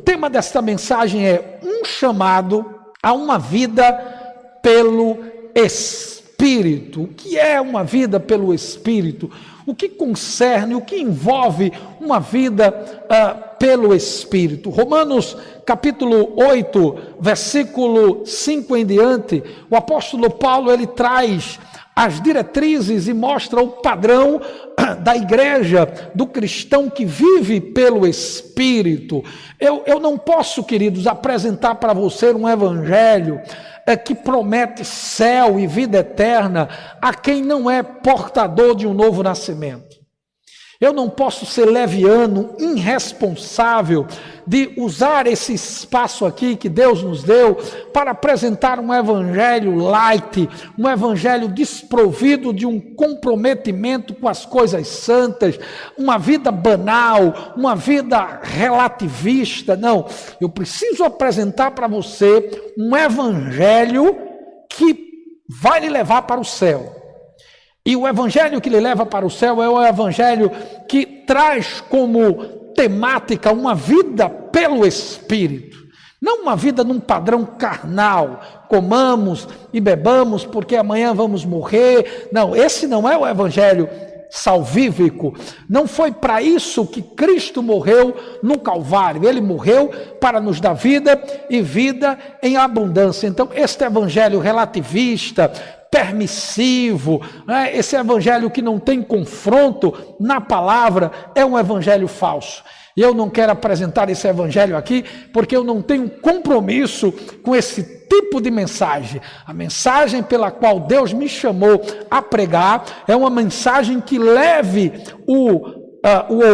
O tema desta mensagem é um chamado a uma vida pelo Espírito. O que é uma vida pelo Espírito? O que concerne, o que envolve uma vida pelo Espírito? Romanos capítulo 8, versículo 5 em diante, o apóstolo Paulo ele traz as diretrizes e mostra o padrão da igreja, do cristão que vive pelo Espírito. Eu não posso, queridos, apresentar para você um evangelho que promete céu e vida eterna a quem não é portador de um novo nascimento. Eu não posso ser leviano, irresponsável de usar esse espaço aqui que Deus nos deu para apresentar um evangelho light, um evangelho desprovido de um comprometimento com as coisas santas, uma vida banal, uma vida relativista. Não, eu preciso apresentar para você um evangelho que vai lhe levar para o céu. E o evangelho que lhe leva para o céu é o evangelho que traz como temática uma vida pelo Espírito. Não uma vida num padrão carnal, comamos e bebamos porque amanhã vamos morrer. Não, esse não é o evangelho salvífico. Não foi para isso que Cristo morreu no Calvário. Ele morreu para nos dar vida e vida em abundância. Então, este evangelho relativista, permissivo, né? Esse evangelho que não tem confronto na palavra é um evangelho falso. E eu não quero apresentar esse evangelho aqui porque eu não tenho compromisso com esse tipo de mensagem. A mensagem pela qual Deus me chamou a pregar é uma mensagem que leve o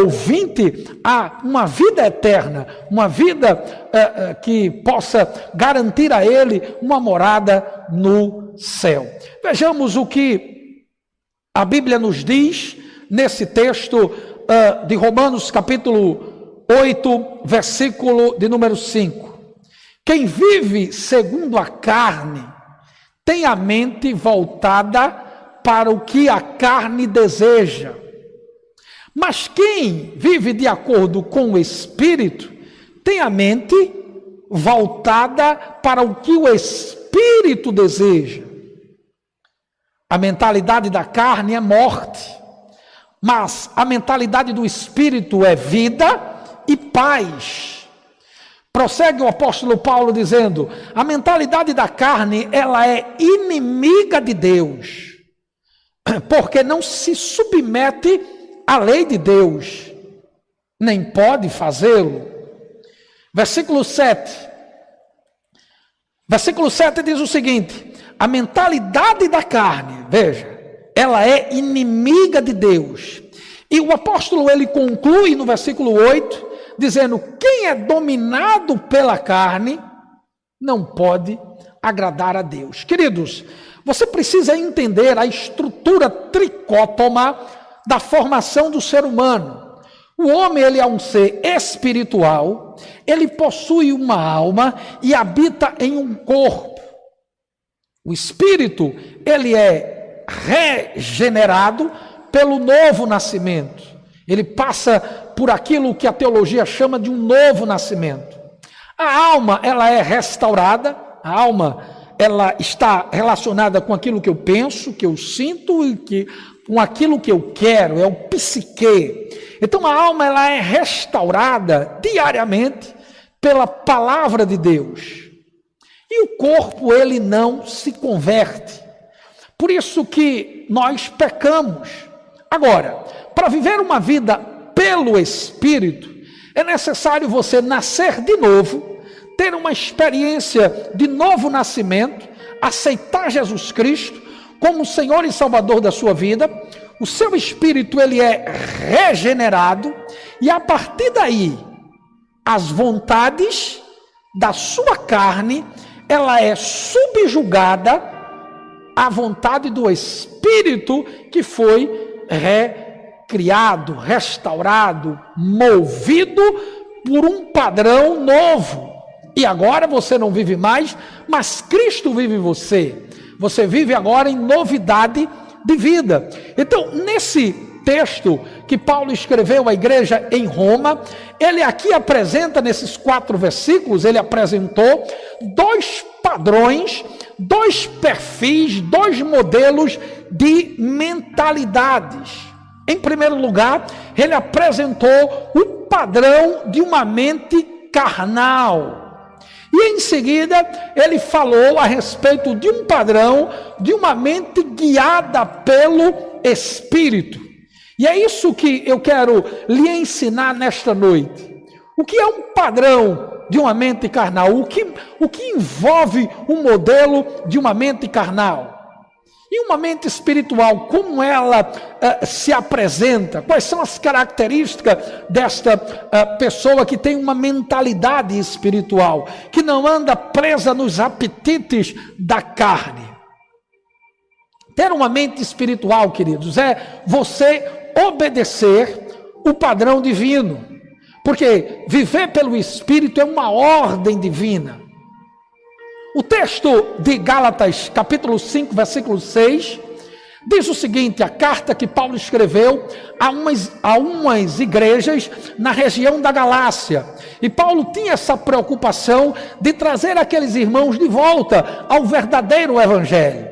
ouvinte a uma vida eterna, uma vida que possa garantir a ele uma morada no céu. Vejamos o que a Bíblia nos diz nesse texto de Romanos capítulo 8, versículo de número 5. Quem vive segundo a carne tem a mente voltada para o que a carne deseja. Mas quem vive de acordo com o Espírito tem a mente voltada para o que o Espírito deseja. A mentalidade da carne é morte, mas a mentalidade do Espírito é vida e paz. Prossegue o apóstolo Paulo dizendo: a mentalidade da carne, ela é inimiga de Deus, porque não se submete à lei de Deus, nem pode fazê-lo. Versículo 7. Versículo 7 diz o seguinte: a mentalidade da carne, veja, ela é inimiga de Deus. E o apóstolo ele conclui no versículo 8, dizendo: quem é dominado pela carne não pode agradar a Deus. Queridos, você precisa entender a estrutura tricótoma da formação do ser humano. O homem ele é um ser espiritual, ele possui uma alma e habita em um corpo. O espírito, ele é regenerado pelo novo nascimento. Ele passa por aquilo que a teologia chama de um novo nascimento. A alma, ela é restaurada. A alma, ela está relacionada com aquilo que eu penso, que eu sinto e com aquilo que eu quero, é o psique. Então a alma, ela é restaurada diariamente pela palavra de Deus. E o corpo, ele não se converte. Por isso que nós pecamos. Agora, para viver uma vida pelo Espírito, é necessário você nascer de novo, ter uma experiência de novo nascimento, aceitar Jesus Cristo como Senhor e Salvador da sua vida. O seu espírito ele é regenerado e a partir daí as vontades da sua carne ela é subjugada à vontade do Espírito que foi recriado, restaurado, movido por um padrão novo. E agora você não vive mais, mas Cristo vive em você. Você vive agora em novidade de vida. Então, nesse texto que Paulo escreveu à igreja em Roma, ele aqui apresenta, nesses 4 versículos, ele apresentou 2 padrões, 2 perfis, 2 modelos de mentalidades. Em primeiro lugar, ele apresentou o padrão de uma mente carnal. E em seguida, ele falou a respeito de um padrão de uma mente guiada pelo Espírito. E é isso que eu quero lhe ensinar nesta noite. O que é um padrão de uma mente carnal? O que envolve um modelo de uma mente carnal? E uma mente espiritual, como ela se apresenta? Quais são as características desta pessoa que tem uma mentalidade espiritual, que não anda presa nos apetites da carne? Ter uma mente espiritual, queridos, é você obedecer o padrão divino, porque viver pelo Espírito é uma ordem divina. O texto de Gálatas, capítulo 5, versículo 6, diz o seguinte: a carta que Paulo escreveu a umas igrejas na região da Galácia. E Paulo tinha essa preocupação de trazer aqueles irmãos de volta ao verdadeiro evangelho,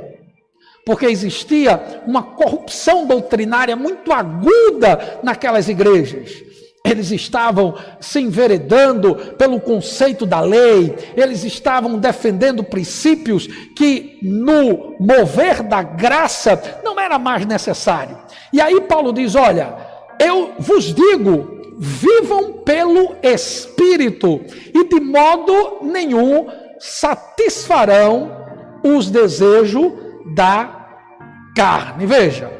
porque existia uma corrupção doutrinária muito aguda naquelas igrejas. Eles estavam se enveredando pelo conceito da lei, eles estavam defendendo princípios que no mover da graça não era mais necessário. E aí Paulo diz: olha, eu vos digo, vivam pelo Espírito e de modo nenhum satisfarão os desejos da carne. Veja,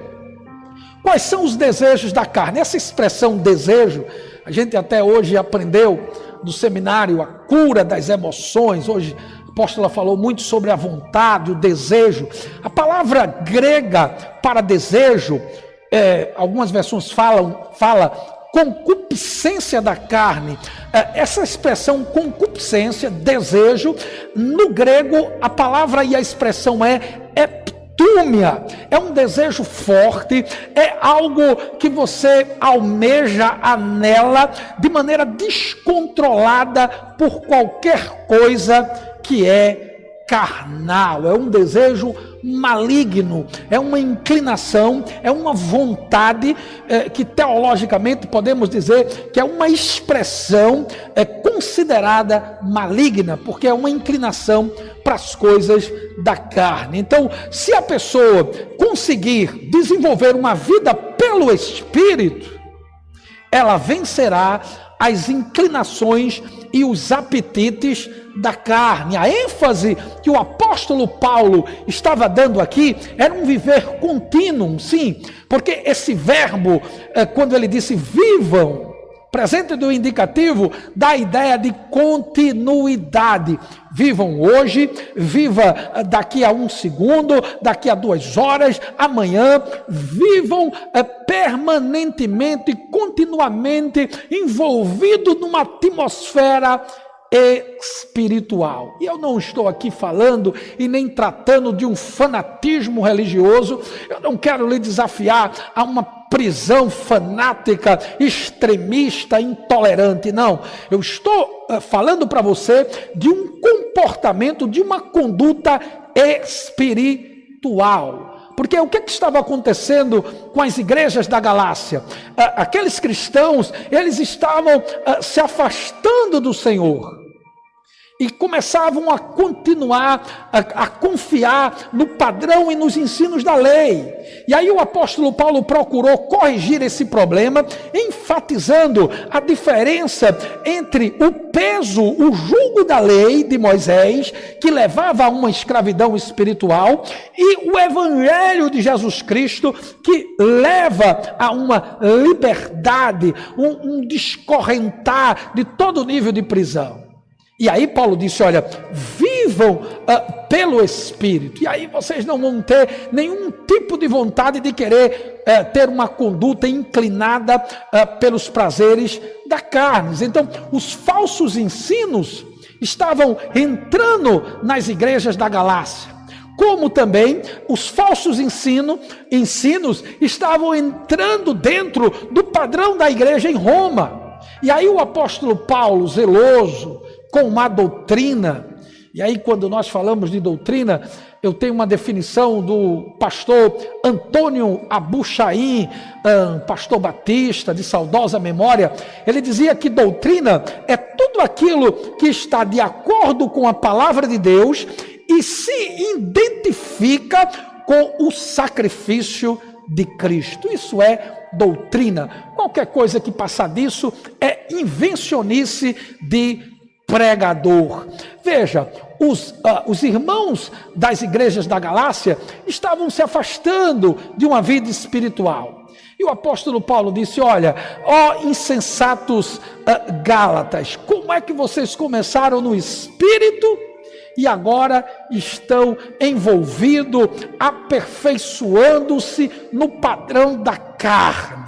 quais são os desejos da carne? Essa expressão desejo, a gente até hoje aprendeu no seminário a cura das emoções. Hoje a apóstola falou muito sobre a vontade, o desejo. A palavra grega para desejo, algumas versões fala concupiscência da carne. Essa expressão concupiscência, desejo, no grego a palavra e a expressão é epitúmia, é um desejo forte, é algo que você almeja, anela de maneira descontrolada por qualquer coisa que é carnal, é um desejo maligno, é uma inclinação, é uma vontade que teologicamente podemos dizer que é uma expressão considerada maligna, porque é uma inclinação para as coisas da carne. Então, se a pessoa conseguir desenvolver uma vida pelo Espírito, ela vencerá as inclinações e os apetites da carne. A ênfase que o apóstolo Paulo estava dando aqui era um viver contínuo, sim, porque esse verbo, quando ele disse vivam, presente do indicativo, dá a ideia de continuidade. Vivam hoje, viva daqui a 1 segundo, daqui a 2 horas, amanhã. Vivam permanentemente e continuamente envolvido numa atmosfera espiritual. E eu não estou aqui falando e nem tratando de um fanatismo religioso. Eu não quero lhe desafiar a uma prisão fanática, extremista, intolerante, não. Eu estou falando para você de um comportamento, de uma conduta espiritual. Porque o que estava acontecendo com as igrejas da Galácia? Aqueles cristãos, eles estavam se afastando do Senhor e começavam a continuar a confiar no padrão e nos ensinos da lei. E aí o apóstolo Paulo procurou corrigir esse problema, enfatizando a diferença entre o peso, o jugo da lei de Moisés, que levava a uma escravidão espiritual, e o evangelho de Jesus Cristo, que leva a uma liberdade, um descorrentar de todo nível de prisão. E aí Paulo disse, olha, vivam pelo Espírito, e aí vocês não vão ter nenhum tipo de vontade de querer ter uma conduta inclinada pelos prazeres da carne. Então, os falsos ensinos estavam entrando nas igrejas da Galácia, como também os falsos ensinos estavam entrando dentro do padrão da igreja em Roma. E aí o apóstolo Paulo, zeloso com uma doutrina, e aí quando nós falamos de doutrina, eu tenho uma definição do pastor Antônio Abuchaim, pastor batista de saudosa memória. Ele dizia que doutrina é tudo aquilo que está de acordo com a palavra de Deus e se identifica com o sacrifício de Cristo. Isso é doutrina. Qualquer coisa que passar disso é invencionice de pregador. Veja, os irmãos das igrejas da Galácia estavam se afastando de uma vida espiritual. E o apóstolo Paulo disse: olha, ó insensatos Gálatas, como é que vocês começaram no espírito e agora estão envolvidos, aperfeiçoando-se no padrão da carne?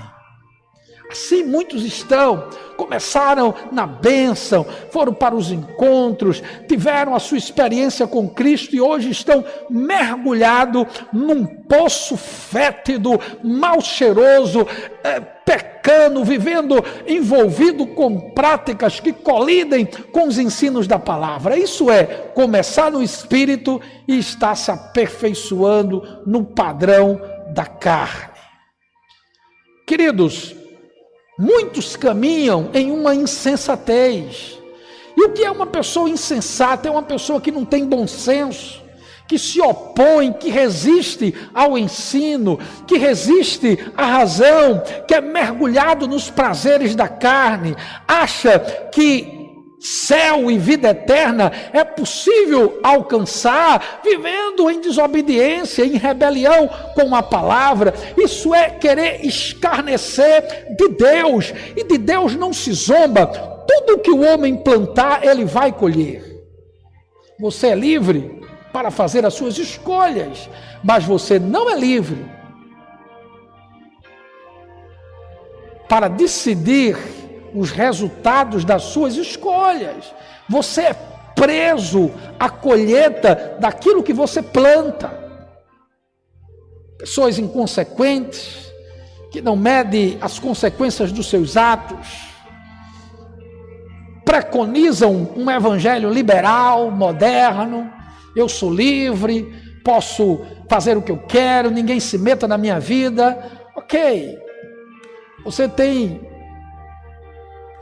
Assim muitos estão, começaram na bênção, foram para os encontros, tiveram a sua experiência com Cristo e hoje estão mergulhados num poço fétido, mal cheiroso, pecando, vivendo envolvido com práticas que colidem com os ensinos da palavra. Isso é começar no espírito e estar se aperfeiçoando no padrão da carne. Queridos, muitos caminham em uma insensatez. E o que é uma pessoa insensata? É uma pessoa que não tem bom senso, que se opõe, que resiste ao ensino, que resiste à razão, que é mergulhado nos prazeres da carne, acha que céu e vida eterna é possível alcançar vivendo em desobediência, em rebelião com a palavra. Isso é querer escarnecer de Deus, e de Deus não se zomba. Tudo que o homem plantar, ele vai colher. Você é livre para fazer as suas escolhas, mas você não é livre para decidir os resultados das suas escolhas. Você é preso à colheita daquilo que você planta. Pessoas inconsequentes, que não medem as consequências dos seus atos, preconizam um evangelho liberal, moderno. Eu sou livre, posso fazer o que eu quero, ninguém se meta na minha vida. Ok, você tem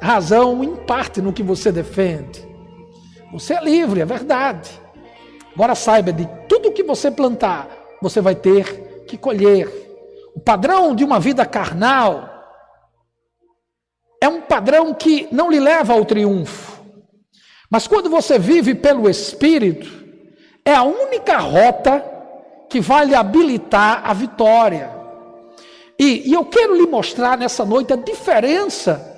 razão em parte no que você defende. Você é livre, é verdade. Agora saiba, de tudo que você plantar, você vai ter que colher. O padrão de uma vida carnal é um padrão que não lhe leva ao triunfo. Mas quando você vive pelo Espírito, é a única rota que vai lhe habilitar a vitória. E eu quero lhe mostrar nessa noite a diferença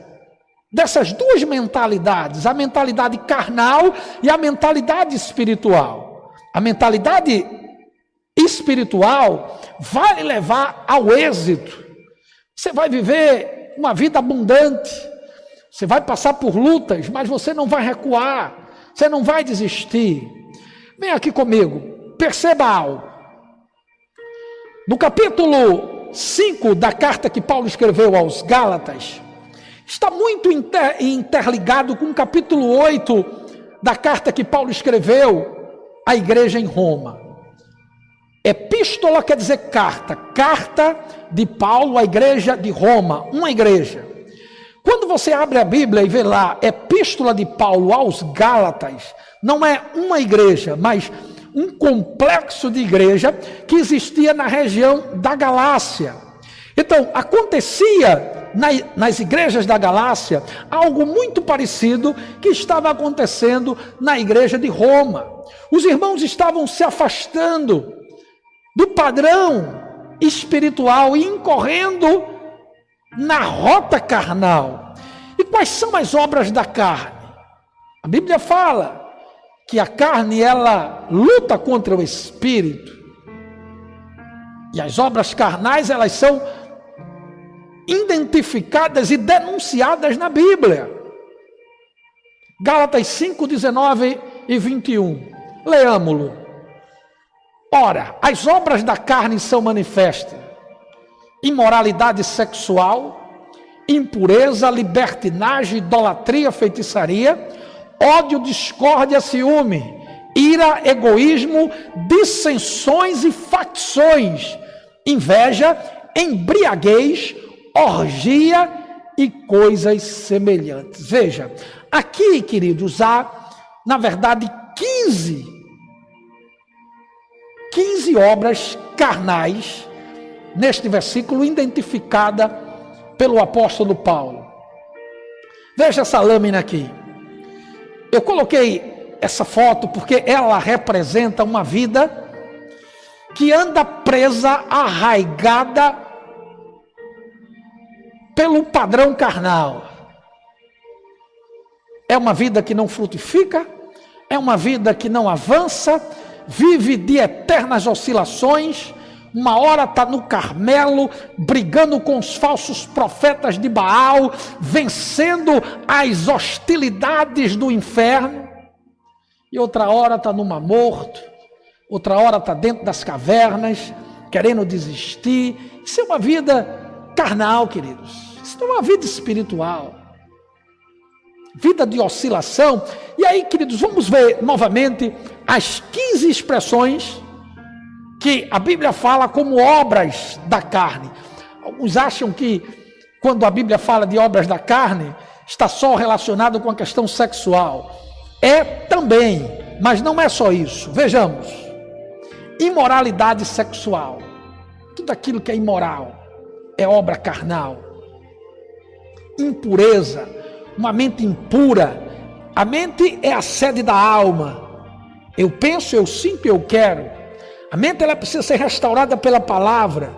dessas duas mentalidades, a mentalidade carnal e a mentalidade espiritual. A mentalidade espiritual vai lhe levar ao êxito. Você vai viver uma vida abundante, você vai passar por lutas, mas você não vai recuar, você não vai desistir. Vem aqui comigo, perceba algo. No capítulo 5 da carta que Paulo escreveu aos Gálatas, está muito interligado com o capítulo 8 da carta que Paulo escreveu à igreja em Roma. Epístola quer dizer carta, carta de Paulo à igreja de Roma, uma igreja. Quando você abre a Bíblia e vê lá, Epístola de Paulo aos Gálatas, não é uma igreja, mas um complexo de igreja que existia na região da Galácia. Então, acontecia nas igrejas da Galácia algo muito parecido que estava acontecendo na igreja de Roma. Os irmãos estavam se afastando do padrão espiritual e incorrendo na rota carnal. E quais são as obras da carne? A Bíblia fala que a carne, ela luta contra o espírito. E as obras carnais, elas são identificadas e denunciadas na Bíblia. Gálatas 5, 19 e 21. Leamo-lo. Ora, as obras da carne são manifestas: imoralidade sexual, impureza, libertinagem, idolatria, feitiçaria, ódio, discórdia, ciúme, ira, egoísmo, dissensões e facções, inveja, embriaguez, orgia e coisas semelhantes. Veja, aqui, queridos, há, na verdade, 15 obras carnais, neste versículo, identificada pelo apóstolo Paulo. Veja essa lâmina aqui. Eu coloquei essa foto porque ela representa uma vida que anda presa, arraigada pelo padrão carnal. É uma vida que não frutifica, é uma vida que não avança, vive de eternas oscilações. Uma hora está no Carmelo, brigando com os falsos profetas de Baal, vencendo as hostilidades do inferno. E outra hora está no Mar Morto, outra hora está dentro das cavernas, querendo desistir. Isso é uma vida carnal, queridos. Isso não é uma vida espiritual. Vida de oscilação. E aí, queridos, vamos ver novamente as 15 expressões que a Bíblia fala como obras da carne. Alguns acham que quando a Bíblia fala de obras da carne, está só relacionado com a questão sexual. É também, mas não é só isso. Vejamos: imoralidade sexual. Tudo aquilo que é imoral é obra carnal. Impureza, uma mente impura. A mente é a sede da alma. Eu penso, eu sinto, eu quero. A mente, ela precisa ser restaurada pela palavra.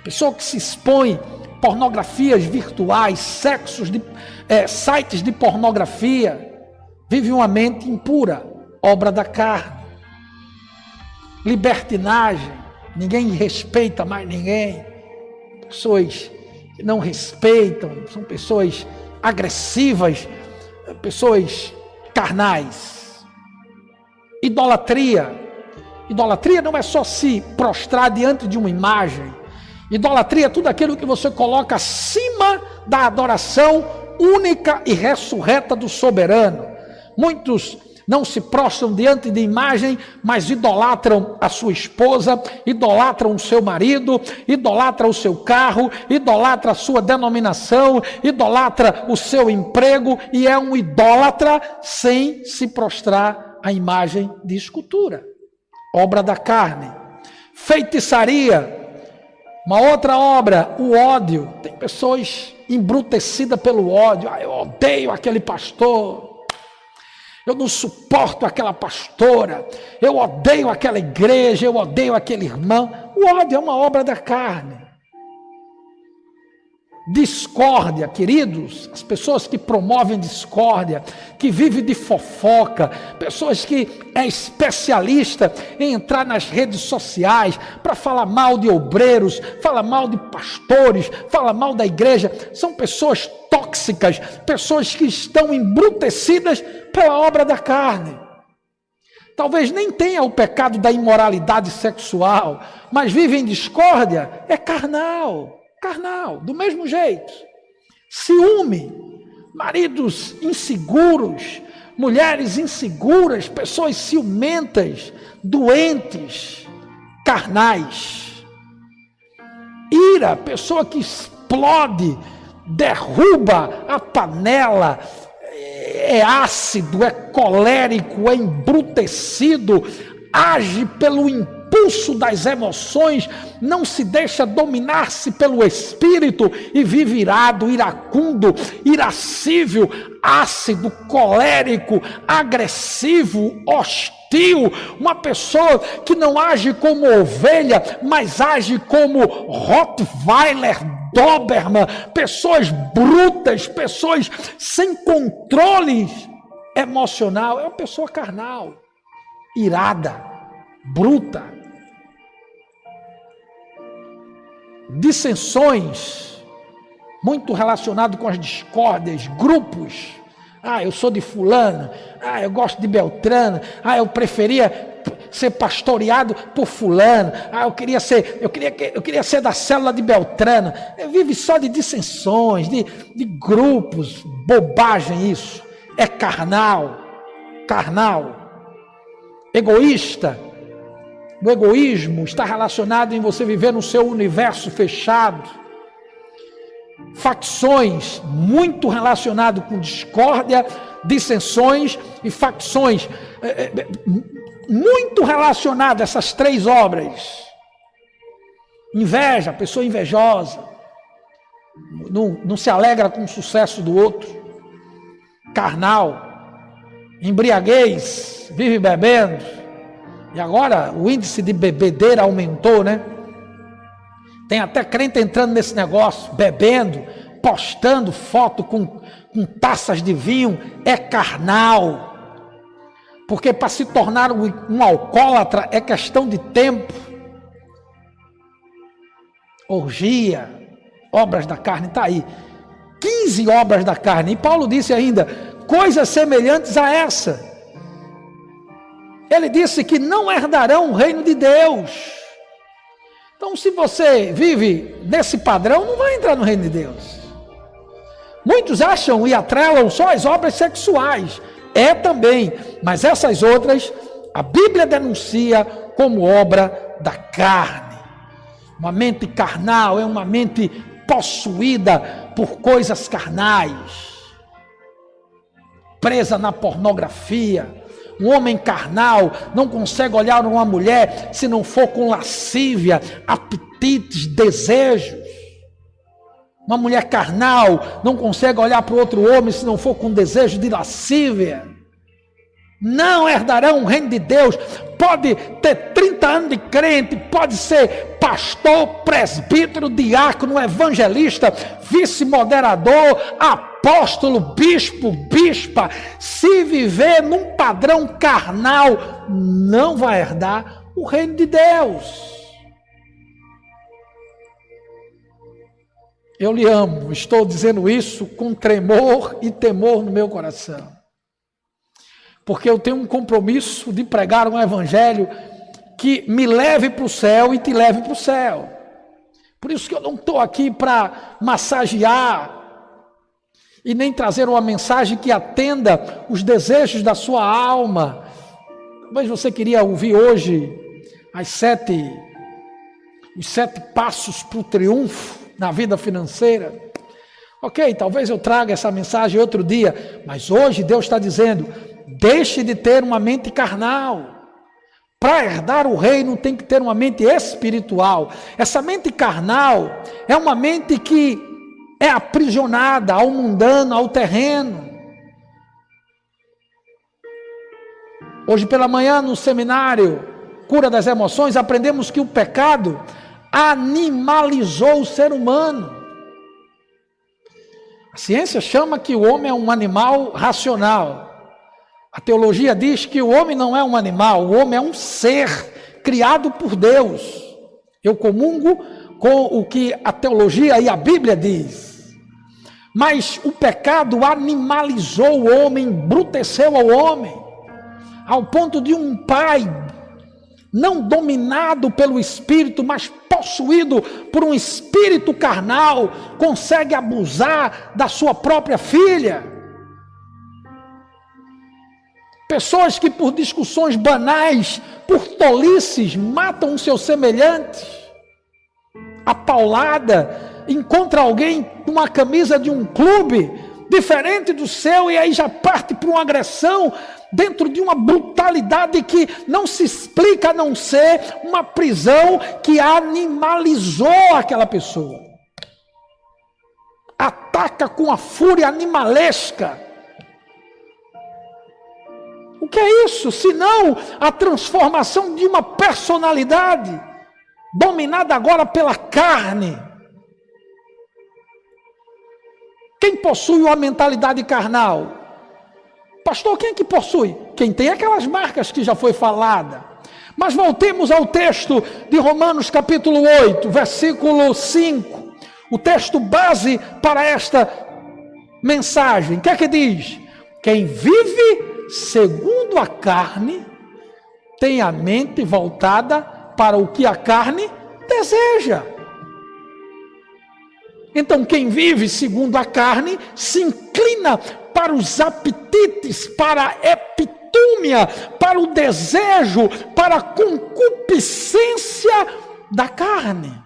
Pessoa que se expõe pornografias virtuais, sites de pornografia, vive uma mente impura, obra da carne. Libertinagem, ninguém respeita mais ninguém. Pessoas que não respeitam, são pessoas agressivas, pessoas carnais. Idolatria. Idolatria não é só se prostrar diante de uma imagem. Idolatria é tudo aquilo que você coloca acima da adoração única e ressurreta do soberano. Muitos não se prostram diante de imagem, mas idolatram a sua esposa, idolatram o seu marido, idolatra o seu carro, idolatra a sua denominação, idolatra o seu emprego, e é um idólatra sem se prostrar à imagem de escultura. Obra da carne. Feitiçaria, uma outra obra, o ódio. Tem pessoas embrutecidas pelo ódio. Eu odeio aquele pastor, eu não suporto aquela pastora, eu odeio aquela igreja, eu odeio aquele irmão. O ódio é uma obra da carne. Discórdia, queridos, as pessoas que promovem discórdia, que vivem de fofoca, pessoas que é especialista em entrar nas redes sociais para falar mal de obreiros, falar mal de pastores, falar mal da igreja, são pessoas tóxicas, pessoas que estão embrutecidas pela obra da carne. Talvez nem tenha o pecado da imoralidade sexual, mas vivem em discórdia, é carnal. Carnal, do mesmo jeito. Ciúme, maridos inseguros, mulheres inseguras, pessoas ciumentas, doentes, carnais. Ira, pessoa que explode, derruba a panela, é ácido, é colérico, é embrutecido, age pelo impulso das emoções, não se deixa dominar-se pelo espírito e vive irado, iracundo, irascível, ácido, colérico, agressivo, hostil. Uma pessoa que não age como ovelha, mas age como Rottweiler, Doberman, pessoas brutas, pessoas sem controle emocional. É uma pessoa carnal, irada, bruta. Dissensões, muito relacionado com as discórdias, grupos. Eu sou de fulano, eu gosto de Beltrano, eu preferia ser pastoreado por fulano. Eu queria ser da célula de Beltrano. Vive só de dissensões, de grupos, bobagem isso. É carnal, egoísta. O egoísmo está relacionado em você viver no seu universo fechado. Facções, muito relacionado com discórdia, dissensões e facções. Muito relacionado a essas três obras. Inveja, pessoa invejosa. Não se alegra com o sucesso do outro. Carnal. Embriaguez, vive bebendo. E agora o índice de bebedeira aumentou, né? Tem até crente entrando nesse negócio, bebendo, postando foto com taças de vinho. É carnal. Porque para se tornar um alcoólatra é questão de tempo. Orgia, obras da carne, está aí. 15 obras da carne. E Paulo disse ainda, coisas semelhantes a essa. Ele disse que não herdarão o reino de Deus. Então, se você vive nesse padrão, não vai entrar no reino de Deus. Muitos acham e atrelam só as obras sexuais. É também, mas essas outras, a Bíblia denuncia como obra da carne. Uma mente carnal é uma mente possuída por coisas carnais. Presa na pornografia. Um homem carnal não consegue olhar uma mulher se não for com lascívia, apetites, desejos. Uma mulher carnal não consegue olhar para o outro homem se não for com desejo de lascívia. Não herdarão o reino de Deus. Pode ter 30 anos de crente, pode ser pastor, presbítero, diácono, evangelista, vice-moderador, apóstolo, bispo, bispa. Se viver num padrão carnal, não vai herdar o reino de Deus. Eu lhe amo, estou dizendo isso com tremor e temor no meu coração. Porque eu tenho um compromisso de pregar um evangelho que me leve para o céu e te leve para o céu. Por isso que eu não estou aqui para massagear e nem trazer uma mensagem que atenda os desejos da sua alma. Mas você queria ouvir hoje os 7 passos para o triunfo na vida financeira? Ok, talvez eu traga essa mensagem outro dia, mas hoje Deus está dizendo, deixe de ter uma mente carnal. Para herdar o reino tem que ter uma mente espiritual. Essa mente carnal é uma mente que é aprisionada ao mundano, ao terreno. Hoje pela manhã no seminário Cura das Emoções, aprendemos que o pecado animalizou o ser humano. A ciência chama que o homem é um animal racional. A teologia diz que o homem não é um animal, o homem é um ser criado por Deus. Eu comungo com o que a teologia e a Bíblia diz. Mas o pecado animalizou o homem, embruteceu ao homem, ao ponto de um pai, não dominado pelo espírito, mas possuído por um espírito carnal, consegue abusar da sua própria filha. Pessoas que por discussões banais, por tolices, matam os seus semelhantes. A paulada, encontra alguém com uma camisa de um clube diferente do seu e aí já parte para uma agressão dentro de uma brutalidade que não se explica a não ser uma prisão que animalizou aquela pessoa. Ataca com a fúria animalesca. O que é isso? Senão a transformação de uma personalidade dominada agora pela carne. Quem possui uma mentalidade carnal? Pastor, quem é que possui? Quem tem aquelas marcas que já foi falada. Mas voltemos ao texto de Romanos capítulo 8, versículo 5. O texto base para esta mensagem. O que é que diz? Quem vive segundo a carne tem a mente voltada para o que a carne deseja. Então, quem vive segundo a carne se inclina para os apetites, para a epitúmia, para o desejo, para a concupiscência da carne.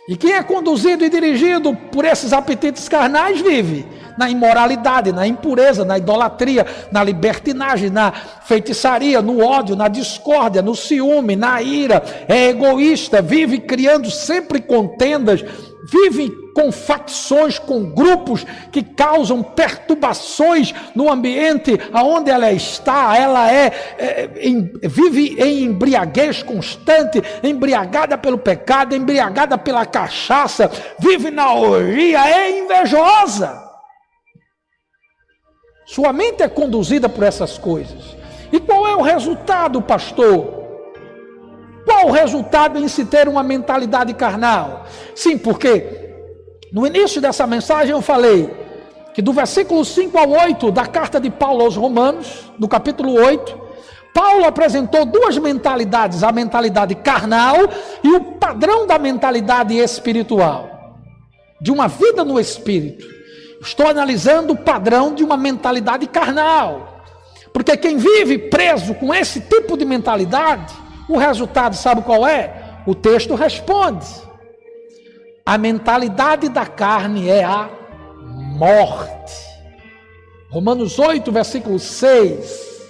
E quem é conduzido e dirigido por esses apetites carnais vive na imoralidade, na impureza, na idolatria, na libertinagem, na feitiçaria, no ódio, na discórdia, no ciúme, na ira, é egoísta, vive criando sempre contendas, vive com facções, com grupos que causam perturbações no ambiente aonde ela está. Ela vive em embriaguez constante, embriagada pelo pecado, embriagada pela cachaça, vive na orgia, é invejosa. Sua mente é conduzida por essas coisas. E qual é o resultado, pastor? Qual o resultado em se ter uma mentalidade carnal? Sim, porque no início dessa mensagem eu falei que do versículo 5 ao 8 da carta de Paulo aos Romanos, no capítulo 8, Paulo apresentou duas mentalidades, a mentalidade carnal e o padrão da mentalidade espiritual, de uma vida no espírito. Estou analisando o padrão de uma mentalidade carnal, porque quem vive preso com esse tipo de mentalidade, o resultado sabe qual é? O texto responde. A mentalidade da carne é a morte. Romanos 8, versículo 6.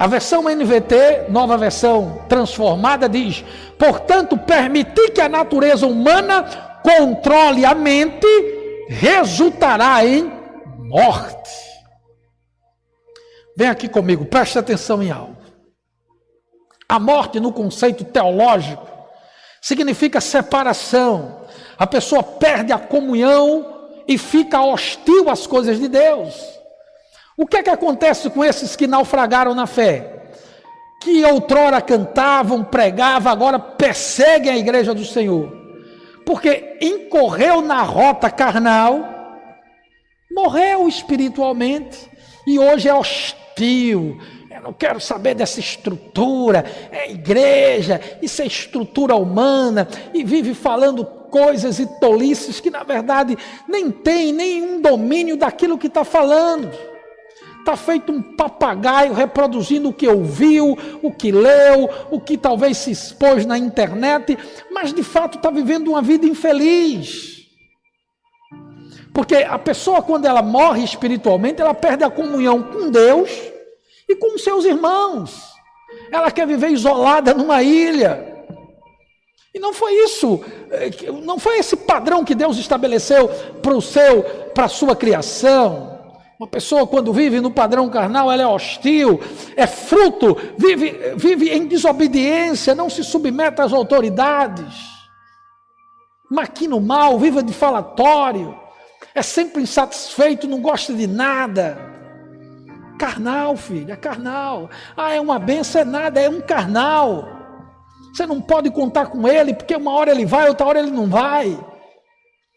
A versão NVT, nova versão transformada, diz: portanto, permitir que a natureza humana controle a mente resultará em morte. Vem aqui comigo, preste atenção em algo. A morte, no conceito teológico, significa separação. A pessoa perde a comunhão e fica hostil às coisas de Deus. O que é que acontece com esses que naufragaram na fé? Que outrora cantavam, pregavam, agora perseguem a igreja do Senhor. Porque incorreu na rota carnal, morreu espiritualmente e hoje é hostil. Eu não quero saber dessa estrutura, é igreja, isso é estrutura humana, e vive falando coisas e tolices que na verdade nem tem nenhum domínio daquilo que está falando. Está feito um papagaio reproduzindo o que ouviu, o que leu, o que talvez se expôs na internet, mas de fato está vivendo uma vida infeliz. Porque a pessoa, quando ela morre espiritualmente, ela perde a comunhão com Deus e com seus irmãos. Ela quer viver isolada numa ilha. E não foi isso, não foi esse padrão que Deus estabeleceu para a sua criação. Uma pessoa, quando vive no padrão carnal, ela é hostil, é fruto, vive em desobediência, não se submete às autoridades, maquina o mal, vive de falatório, é sempre insatisfeito, não gosta de nada. Carnal, filho, é carnal. Ah, é uma benção, é nada, é um carnal. Você não pode contar com ele, porque uma hora ele vai, outra hora ele não vai.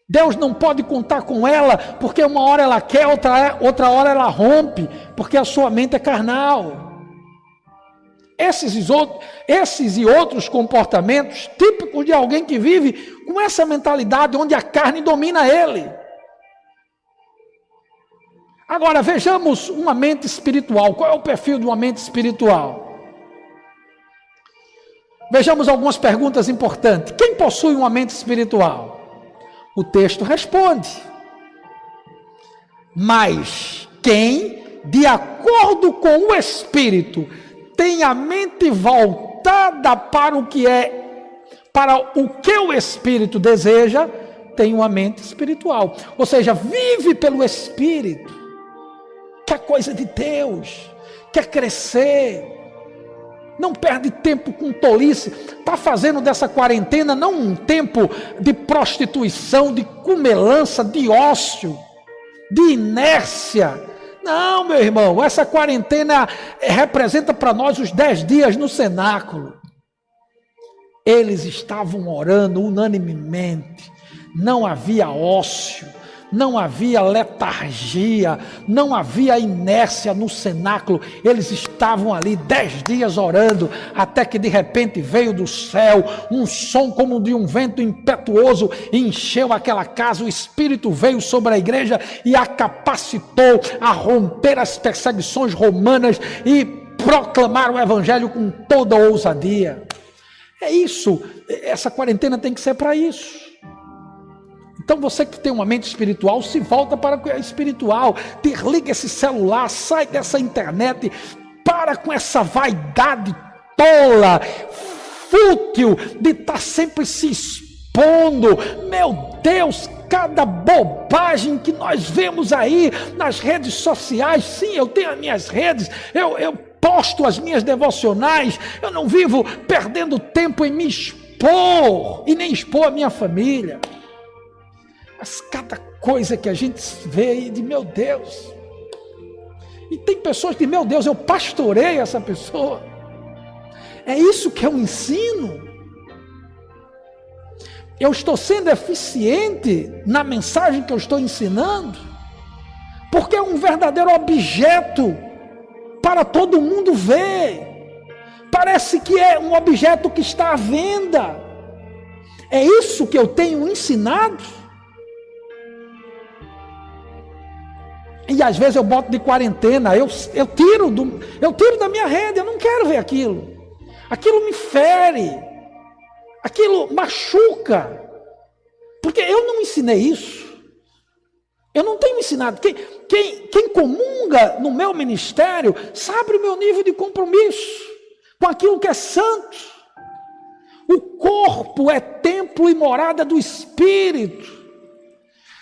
Deus não pode contar com ela, porque uma hora ela quer, outra hora ela rompe, porque a sua mente é carnal. Esses e outros comportamentos típicos de alguém que vive com essa mentalidade onde a carne domina ele. Agora vejamos uma mente espiritual. Qual é o perfil de uma mente espiritual? Vejamos algumas perguntas importantes. Quem possui uma mente espiritual? O texto responde. Mas quem, de acordo com o Espírito, tem a mente voltada para o que o Espírito deseja, tem uma mente espiritual. Ou seja, vive pelo Espírito, quer coisa de Deus, quer crescer, não perde tempo com tolice, está fazendo dessa quarentena não um tempo de prostituição, de cumelança, de ócio, de inércia. Não, meu irmão, essa quarentena representa para nós os 10 dias no cenáculo. Eles estavam orando unanimemente, não havia ócio, não havia letargia, não havia inércia no cenáculo. Eles estavam ali 10 dias orando, até que de repente veio do céu um som como de um vento impetuoso e encheu aquela casa. O Espírito veio sobre a igreja e a capacitou a romper as perseguições romanas e proclamar o evangelho com toda ousadia. É isso, essa quarentena tem que ser para isso. Então você que tem uma mente espiritual, se volta para o espiritual, desliga esse celular, sai dessa internet, para com essa vaidade tola, fútil, de estar sempre se expondo. Meu Deus, cada bobagem que nós vemos aí nas redes sociais. Sim, eu tenho as minhas redes, eu posto as minhas devocionais, eu não vivo perdendo tempo em me expor e nem expor a minha família. Mas cada coisa que a gente vê aí de meu Deus. E tem pessoas que, meu Deus, eu pastorei essa pessoa. É isso que eu ensino. Eu estou sendo eficiente na mensagem que eu estou ensinando, porque é um verdadeiro objeto para todo mundo ver. Parece que é um objeto que está à venda. É isso que eu tenho ensinado. E às vezes eu boto de quarentena, eu tiro da minha rede, eu não quero ver aquilo. Aquilo me fere, aquilo machuca, porque eu não ensinei isso. Eu não tenho ensinado. Quem comunga no meu ministério sabe o meu nível de compromisso com aquilo que é santo. O corpo é templo e morada do Espírito.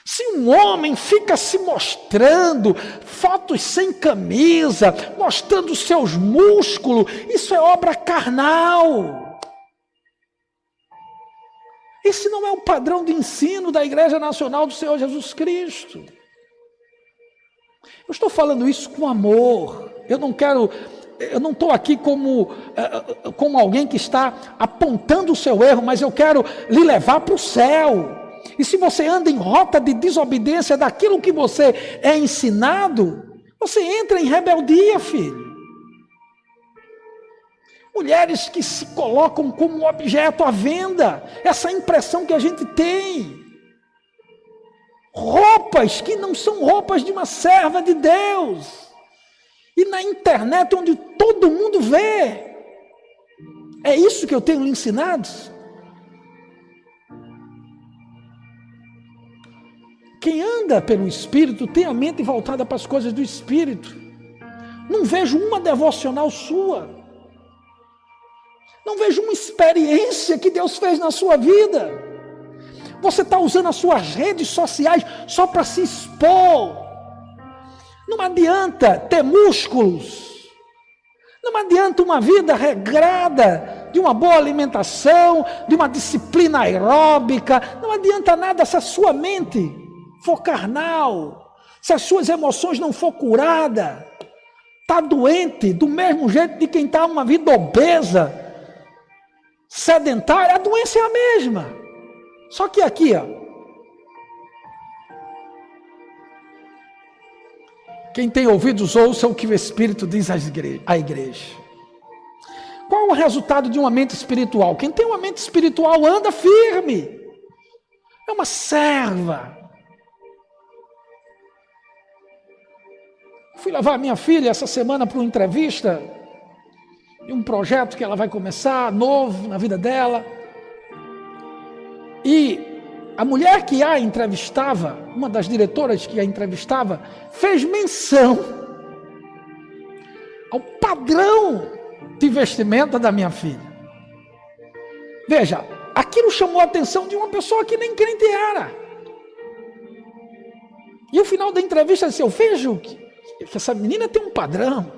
Se um homem fica se mostrando, fotos sem camisa, mostrando seus músculos, isso é obra carnal. Esse não é o padrão de ensino da Igreja Nacional do Senhor Jesus Cristo. Eu estou falando isso com amor. Eu não estou aqui como alguém que está apontando o seu erro, mas eu quero lhe levar para o céu. E se você anda em rota de desobediência daquilo que você é ensinado, você entra em rebeldia, filho. Mulheres que se colocam como objeto à venda, essa impressão que a gente tem. Roupas que não são roupas de uma serva de Deus. E na internet onde todo mundo vê. É isso que eu tenho lhe ensinado? Quem anda pelo Espírito tem a mente voltada para as coisas do Espírito. Não vejo uma devocional sua. Não vejo uma experiência que Deus fez na sua vida. Você está usando as suas redes sociais só para se expor. Não adianta ter músculos. Não adianta uma vida regrada, de uma boa alimentação, de uma disciplina aeróbica. Não adianta nada se a sua mente for carnal, se as suas emoções não for curada, está doente, do mesmo jeito de quem está uma vida obesa, sedentária, a doença é a mesma. Só que aqui, ó, quem tem ouvidos ouça o que o Espírito diz à igreja. Qual o resultado de uma mente espiritual? Quem tem uma mente espiritual anda firme, é uma serva. Fui levar a minha filha essa semana para uma entrevista de um projeto que ela vai começar, novo na vida dela. E a mulher que a entrevistava, uma das diretoras que a entrevistava, fez menção ao padrão de vestimenta da minha filha. Veja, aquilo chamou a atenção de uma pessoa que nem crente era. E no final da entrevista disse, eu vejo que essa menina tem um padrão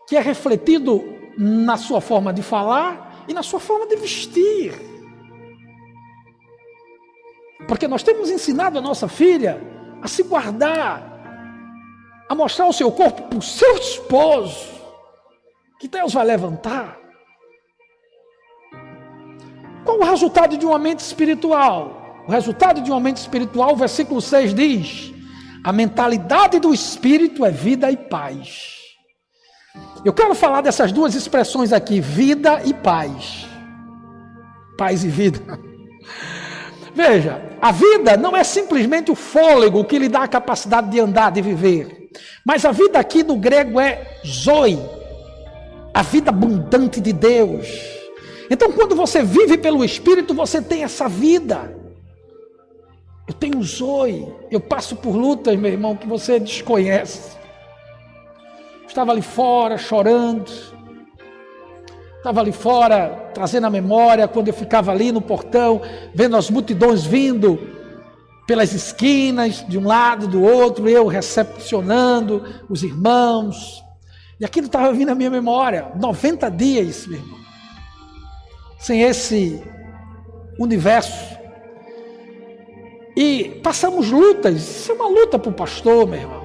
que é refletido na sua forma de falar e na sua forma de vestir. Porque nós temos ensinado a nossa filha a se guardar, a mostrar o seu corpo para o seu esposo, que Deus vai levantar. Qual o resultado de uma mente espiritual? O resultado de uma mente espiritual, o versículo 6 diz: a mentalidade do espírito é vida e paz. Eu quero falar dessas duas expressões aqui, vida e paz. Paz e vida. Veja, a vida não é simplesmente o fôlego que lhe dá a capacidade de andar, de viver. Mas a vida aqui no grego é zoe, a vida abundante de Deus. Então, quando você vive pelo Espírito, você tem essa vida. Eu tenho zoe, eu passo por lutas, meu irmão, que você desconhece. Estava ali fora chorando, estava ali fora trazendo a memória, quando eu ficava ali no portão, vendo as multidões vindo pelas esquinas, de um lado, do outro, eu recepcionando os irmãos, e aquilo estava vindo à minha memória, 90 dias, meu irmão, sem esse universo, e passamos lutas. Isso é uma luta para o pastor, meu irmão.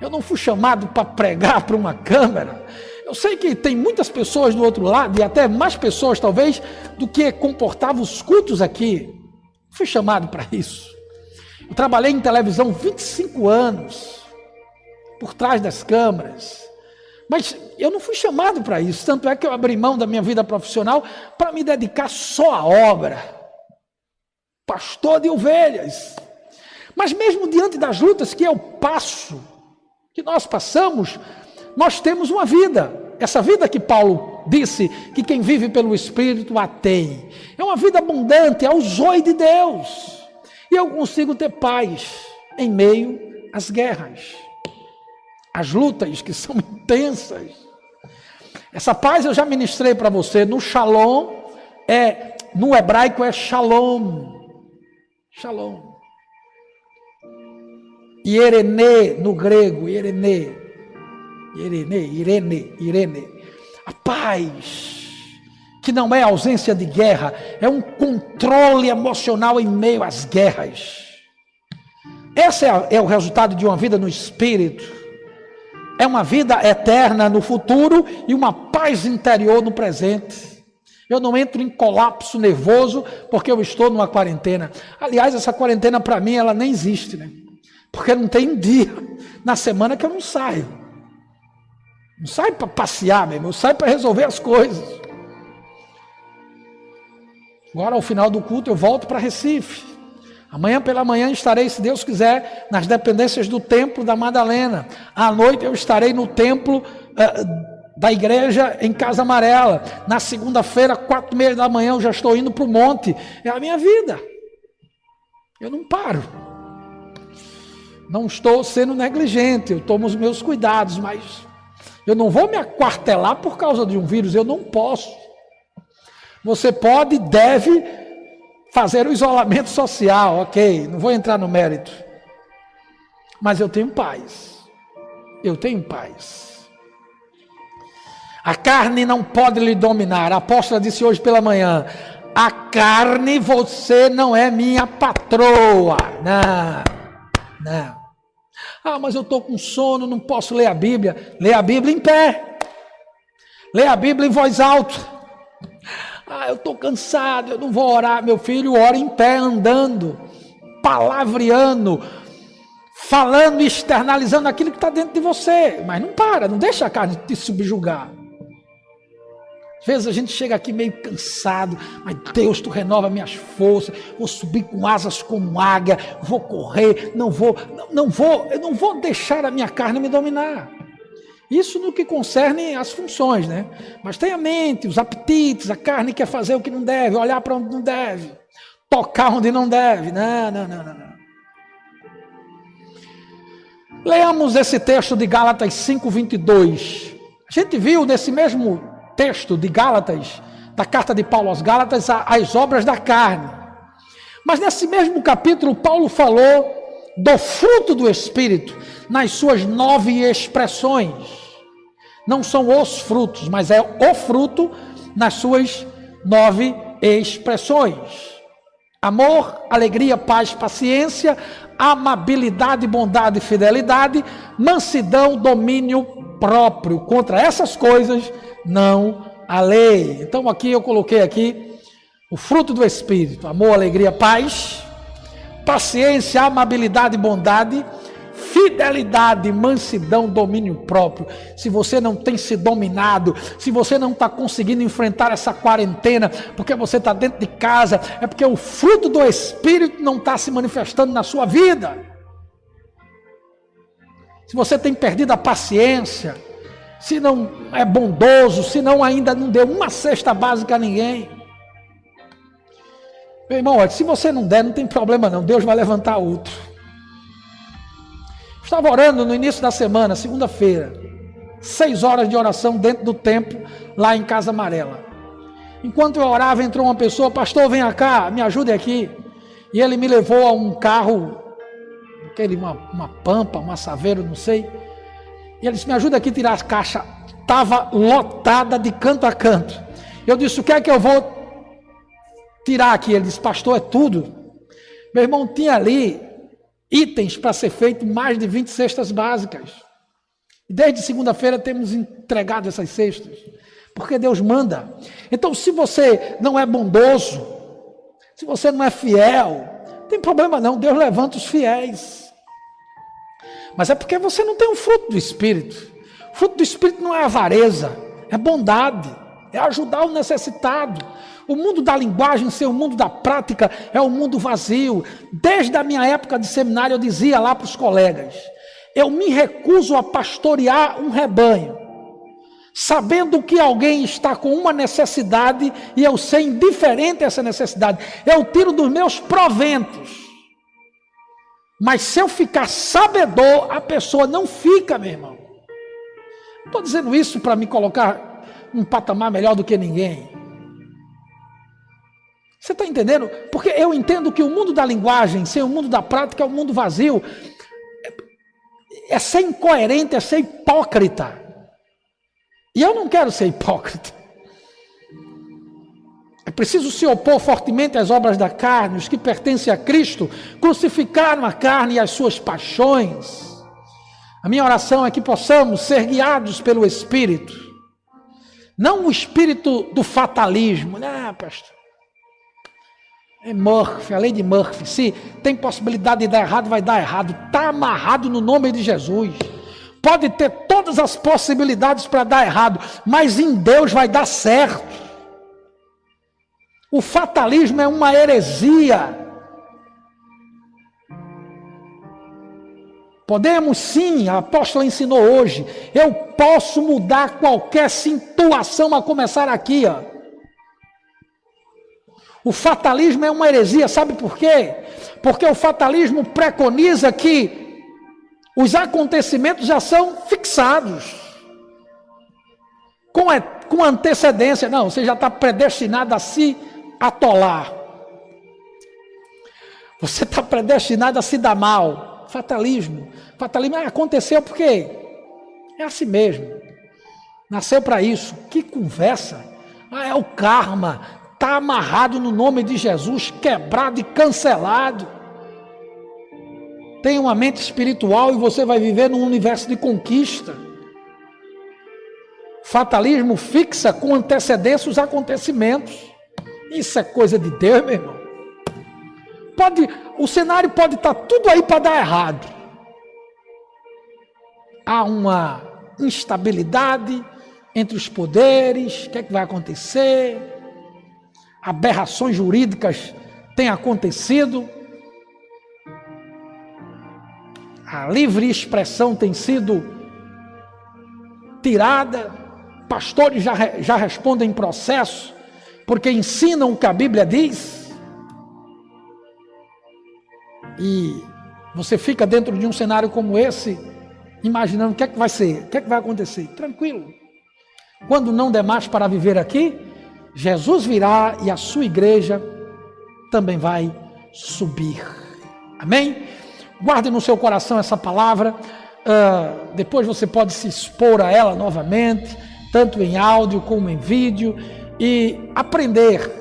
Eu não fui chamado para pregar para uma câmera. Eu sei que tem muitas pessoas do outro lado, e até mais pessoas talvez, do que comportavam os cultos aqui. Fui chamado para isso. Eu trabalhei em televisão 25 anos, por trás das câmeras. Mas eu não fui chamado para isso. Tanto é que eu abri mão da minha vida profissional para me dedicar só à obra. Pastor de ovelhas. Mas mesmo diante das lutas que eu passo, que nós passamos, nós temos uma vida. Essa vida que Paulo disse que quem vive pelo Espírito a tem. É uma vida abundante, é o zoe de Deus. E eu consigo ter paz em meio às guerras, às lutas que são intensas. Essa paz eu já ministrei para você no Shalom, no hebraico é Shalom. Shalom. Irene no grego, Irene. A paz, que não é ausência de guerra, é um controle emocional em meio às guerras. Esse é o resultado de uma vida no Espírito. É uma vida eterna no futuro e uma paz interior no presente. Eu não entro em colapso nervoso porque eu estou numa quarentena. Aliás, essa quarentena para mim, ela nem existe, né? Porque não tem um dia na semana que eu não saio. Não saio para passear mesmo, eu saio para resolver as coisas. Agora, ao final do culto, eu volto para Recife. Amanhã pela manhã estarei, se Deus quiser, nas dependências do Templo da Madalena. À noite eu estarei no templo da igreja em Casa Amarela. Na segunda-feira, 4h30 da manhã, eu já estou indo para o monte. É a minha vida. Eu não paro. Não estou sendo negligente, eu tomo os meus cuidados, mas eu não vou me aquartelar por causa de um vírus, eu não posso. Você pode e deve fazer o isolamento social, ok, não vou entrar no mérito. Mas eu tenho paz. Eu tenho paz. A carne não pode lhe dominar. A apóstola disse hoje pela manhã: a carne, você não é minha patroa. Não. Ah, mas eu estou com sono, não posso ler a Bíblia. Lê a Bíblia em pé. Lê a Bíblia em voz alta. Ah, eu estou cansado, eu não vou orar. Meu filho, ora em pé, andando, palavreando, falando e externalizando aquilo que está dentro de você. Mas não para, não deixa a carne te subjugar. Às vezes a gente chega aqui meio cansado, mas Deus, tu renova minhas forças, vou subir com asas como águia, vou correr, eu não vou deixar a minha carne me dominar. Isso no que concerne as funções, né? Mas tem a mente, os apetites, a carne quer fazer o que não deve, olhar para onde não deve, tocar onde não deve. Não. Leamos esse texto de Gálatas 5:22. A gente viu nesse mesmo texto de Gálatas, da carta de Paulo aos Gálatas, as obras da carne. Mas nesse mesmo capítulo, Paulo falou do fruto do Espírito, nas suas 9 expressões. Não são os frutos, mas é o fruto nas suas 9 expressões. Amor, alegria, paz, paciência, amabilidade, bondade e fidelidade, mansidão, domínio próprio. Contra essas coisas não há lei. Então aqui eu coloquei aqui O fruto do Espírito: amor, alegria, paz, paciência, amabilidade, bondade, fidelidade, mansidão, domínio próprio. Se você não tem se dominado, se você não está conseguindo enfrentar essa quarentena, porque você está dentro de casa, é porque o fruto do Espírito não está se manifestando na sua vida. Se você tem perdido a paciência, se não é bondoso, se não ainda não deu uma cesta básica a ninguém. Meu irmão, olha, se você não der, não tem problema não, Deus vai levantar outro. Estava orando no início da semana, segunda-feira, 6 horas de oração dentro do templo, lá em Casa Amarela. Enquanto eu orava, entrou uma pessoa: pastor, venha cá, me ajude aqui. E ele me levou a um carro, uma Pampa, uma Saveiro, não sei. E ele disse: me ajuda aqui a tirar as caixas. Estava lotada de canto a canto. Eu disse: o que é que eu vou tirar aqui? Ele disse: pastor, é tudo. Meu irmão, tinha ali itens para ser feito, mais de 20 cestas básicas. Desde segunda-feira temos entregado essas cestas, porque Deus manda. Então, se você não é bondoso, se você não é fiel, não tem problema não, Deus levanta os fiéis. Mas é porque você não tem o fruto do Espírito. O fruto do Espírito não é avareza, é bondade, é ajudar o necessitado. O mundo da linguagem, ser o mundo da prática, é um mundo vazio. Desde a minha época de seminário, eu dizia lá para os colegas: eu me recuso a pastorear um rebanho, sabendo que alguém está com uma necessidade e eu sei indiferente a essa necessidade. Eu tiro dos meus proventos. Mas se eu ficar sabedor, a pessoa não fica, meu irmão. Não estou dizendo isso para me colocar num patamar melhor do que ninguém. Você está entendendo? Porque eu entendo que o mundo da linguagem, sem o mundo da prática, é um mundo vazio. É ser incoerente, é ser hipócrita. E eu não quero ser hipócrita. É preciso se opor fortemente às obras da carne. Os que pertencem a Cristo crucificaram a carne e as suas paixões. A minha oração é que possamos ser guiados pelo Espírito. Não o espírito do fatalismo. Não, pastor. É Murphy, a lei de Murphy. Se tem possibilidade de dar errado, vai dar errado. Está amarrado no nome de Jesus. Pode ter todas as possibilidades para dar errado, mas em Deus vai dar certo. O fatalismo é uma heresia. Podemos sim, a apóstola ensinou hoje, eu posso mudar qualquer situação, a começar aqui, ó. O fatalismo é uma heresia, sabe por quê? Porque o fatalismo preconiza que os acontecimentos já são fixados, com antecedência. Não, você já está predestinado a se atolar, você está predestinado a se dar mal. Fatalismo aconteceu porque é assim mesmo, nasceu para isso. Que conversa, é o karma. Está amarrado no nome de Jesus, quebrado e cancelado. Tem uma mente espiritual e você vai viver num universo de conquista. Fatalismo fixa com antecedência os acontecimentos. Isso é coisa de Deus, meu irmão. O cenário pode estar tudo aí para dar errado. Há uma instabilidade entre os poderes. O que é que vai acontecer? Aberrações jurídicas têm acontecido, a livre expressão tem sido tirada, pastores já respondem em processo, porque ensinam o que a Bíblia diz, e você fica dentro de um cenário como esse, imaginando o que é que vai ser, o que é que vai acontecer. Tranquilo, quando não der mais para viver aqui, Jesus virá e a sua igreja também vai subir. Amém? Guarde no seu coração essa palavra. Depois você pode se expor a ela novamente, tanto em áudio como em vídeo, e aprender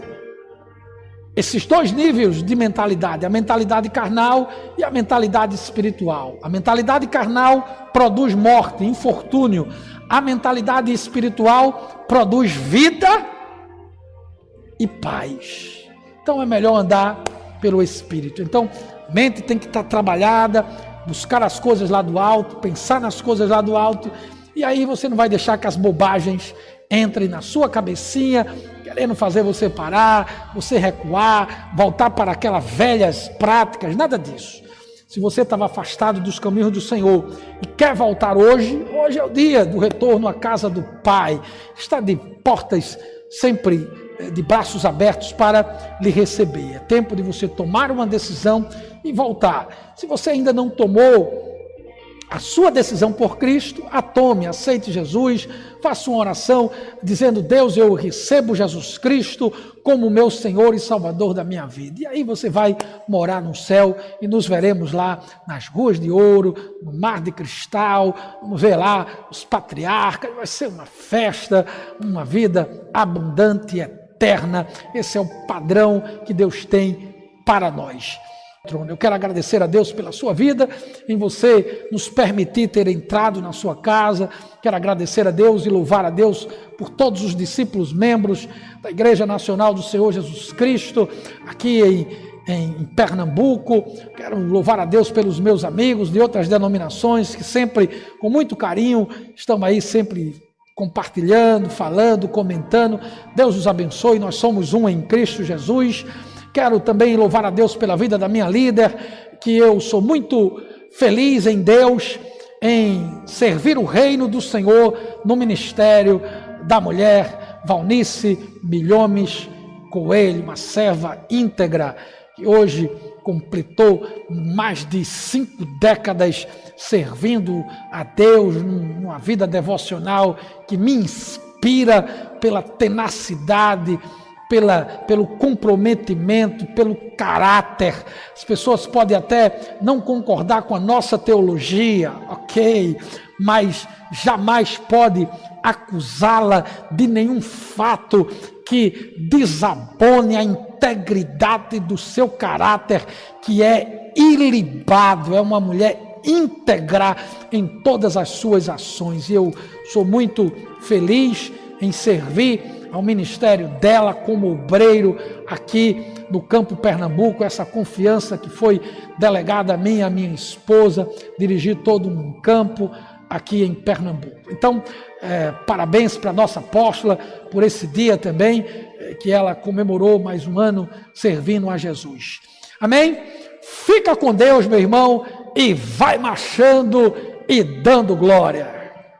esses dois níveis de mentalidade, a mentalidade carnal e a mentalidade espiritual. A mentalidade carnal produz morte, infortúnio. A mentalidade espiritual produz vida e paz. Então é melhor andar pelo Espírito. Então, a mente tem que estar trabalhada, buscar as coisas lá do alto, pensar nas coisas lá do alto, e aí você não vai deixar que as bobagens entrem na sua cabecinha, querendo fazer você parar, você recuar, voltar para aquelas velhas práticas, nada disso. Se você estava afastado dos caminhos do Senhor e quer voltar hoje, hoje é o dia do retorno à casa do Pai. Está de portas sempre de braços abertos para lhe receber. É tempo de você tomar uma decisão e voltar. Se você ainda não tomou a sua decisão por Cristo, a tome, aceite Jesus, faça uma oração dizendo: Deus, eu recebo Jesus Cristo como meu Senhor e Salvador da minha vida. E aí você vai morar no céu e nos veremos lá nas ruas de ouro, no mar de cristal, vamos ver lá os patriarcas, vai ser uma festa, uma vida abundante e eterna. Esse é o padrão que Deus tem para nós. Eu quero agradecer a Deus pela sua vida, em você nos permitir ter entrado na sua casa. Quero agradecer a Deus e louvar a Deus por todos os discípulos membros da Igreja Nacional do Senhor Jesus Cristo, aqui em Pernambuco. Quero louvar a Deus pelos meus amigos de outras denominações que sempre, com muito carinho, estão aí sempre compartilhando, falando, comentando. Deus os abençoe, nós somos um em Cristo Jesus. Quero também louvar a Deus pela vida da minha líder, que eu sou muito feliz em Deus, em servir o reino do Senhor no ministério da mulher Valnice Milhomes Coelho, uma serva íntegra, que hoje completou mais de 5 décadas servindo a Deus numa vida devocional que me inspira pela tenacidade, pelo comprometimento, pelo caráter. As pessoas podem até não concordar com a nossa teologia, ok, mas jamais pode acusá-la de nenhum fato que desabone a integridade do seu caráter, que é ilibado, é uma mulher íntegra em todas as suas ações. E eu sou muito feliz em servir ao ministério dela como obreiro aqui no Campo Pernambuco, essa confiança que foi delegada a mim e a minha esposa, dirigir todo um campo aqui em Pernambuco. Então, parabéns para a nossa apóstola por esse dia também, que ela comemorou mais um ano servindo a Jesus. Amém? Fica com Deus, meu irmão, e vai marchando e dando glória.